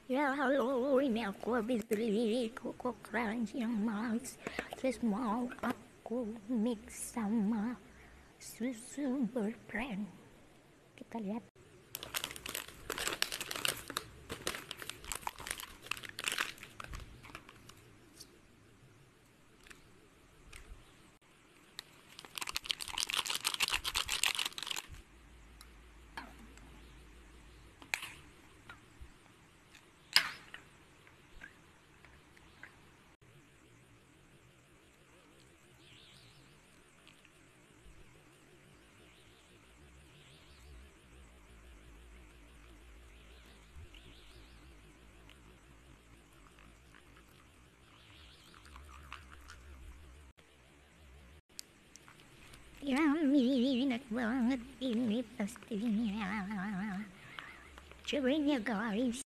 Ya halo, ini aku habis beli Koko Crunch yang manis. Terus mau aku mix sama susu berbrand. Kita lihat. Ya, enak banget ini pastinya. Cobain ya guys.